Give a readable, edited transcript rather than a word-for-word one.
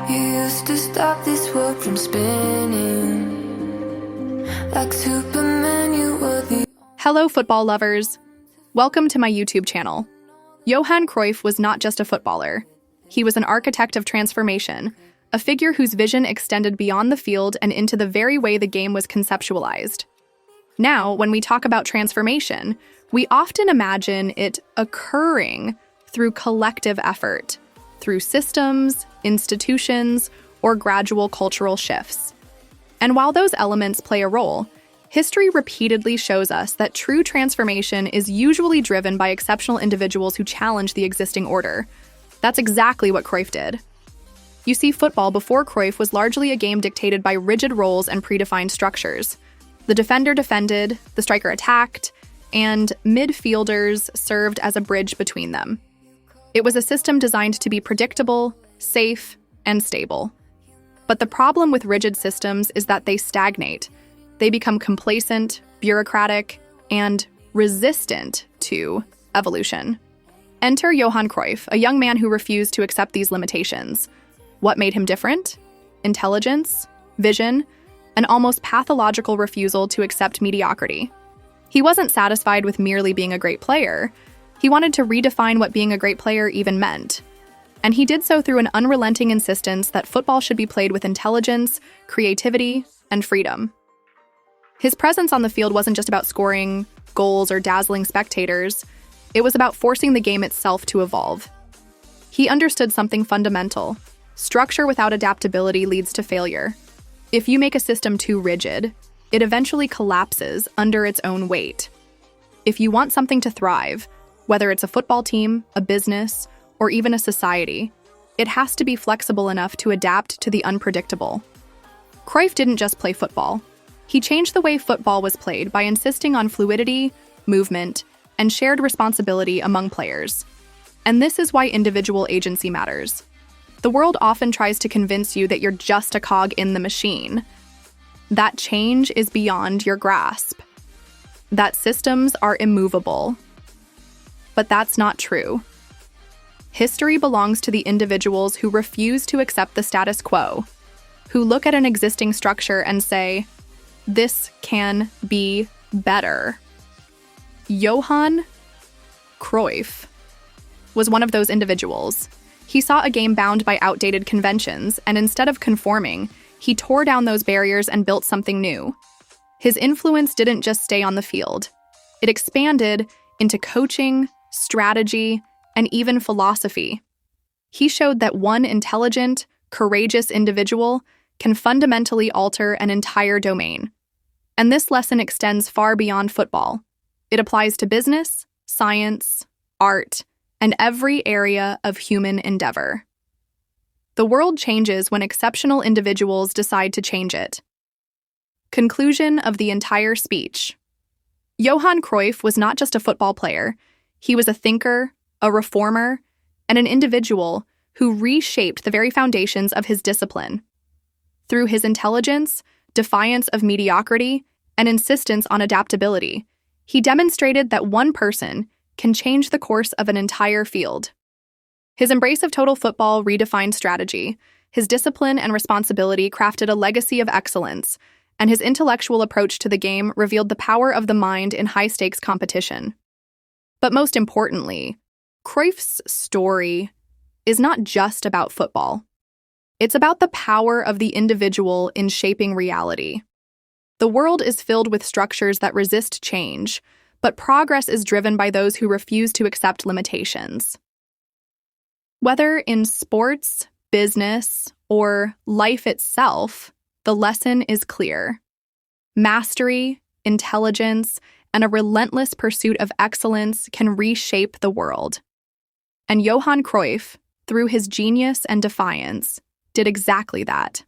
You used to stop this world from spinning. Like Superman, you were the... Hello, football lovers. Welcome to my YouTube channel. Johan Cruyff was not just a footballer. He was an architect of transformation, a figure whose vision extended beyond the field and into the very way the game was conceptualized. Now, when we talk about transformation, we often imagine it occurring through collective effort, through systems, institutions, or gradual cultural shifts. And while those elements play a role, history repeatedly shows us that true transformation is usually driven by exceptional individuals who challenge the existing order. That's exactly what Cruyff did. You see, football before Cruyff was largely a game dictated by rigid roles and predefined structures. The defender defended, the striker attacked, and midfielders served as a bridge between them. It was a system designed to be predictable, safe, and stable. But the problem with rigid systems is that they stagnate. They become complacent, bureaucratic, and resistant to evolution. Enter Johan Cruyff, a young man who refused to accept these limitations. What made him different? Intelligence, vision, an almost pathological refusal to accept mediocrity. He wasn't satisfied with merely being a great player. He wanted to redefine what being a great player even meant. And he did so through an unrelenting insistence that football should be played with intelligence, creativity, and freedom. His presence on the field wasn't just about scoring goals or dazzling spectators. It was about forcing the game itself to evolve. He understood something fundamental. Structure without adaptability leads to failure. If you make a system too rigid, it eventually collapses under its own weight. If you want something to thrive, whether it's a football team, a business, or even a society, it has to be flexible enough to adapt to the unpredictable. Cruyff didn't just play football. He changed the way football was played by insisting on fluidity, movement, and shared responsibility among players. And this is why individual agency matters. The world often tries to convince you that you're just a cog in the machine. That change is beyond your grasp. That systems are immovable. But that's not true. History belongs to the individuals who refuse to accept the status quo, who look at an existing structure and say, "This can be better." Johan Cruyff was one of those individuals. He saw a game bound by outdated conventions, and instead of conforming, he tore down those barriers and built something new. His influence didn't just stay on the field. It expanded into coaching, strategy, and even philosophy. He showed that one intelligent, courageous individual can fundamentally alter an entire domain. And this lesson extends far beyond football. It applies to business, science, art, and every area of human endeavor. The world changes when exceptional individuals decide to change it. Conclusion of the entire speech. Johan Cruyff was not just a football player. He was a thinker, a reformer, and an individual who reshaped the very foundations of his discipline. Through his intelligence, defiance of mediocrity, and insistence on adaptability, he demonstrated that one person can change the course of an entire field. His embrace of total football redefined strategy. His discipline and responsibility crafted a legacy of excellence, and his intellectual approach to the game revealed the power of the mind in high-stakes competition. But most importantly, Cruyff's story is not just about football. It's about the power of the individual in shaping reality. The world is filled with structures that resist change, but progress is driven by those who refuse to accept limitations. Whether in sports, business, or life itself, the lesson is clear. Mastery, intelligence, and a relentless pursuit of excellence can reshape the world. And Johan Cruyff, through his genius and defiance, did exactly that.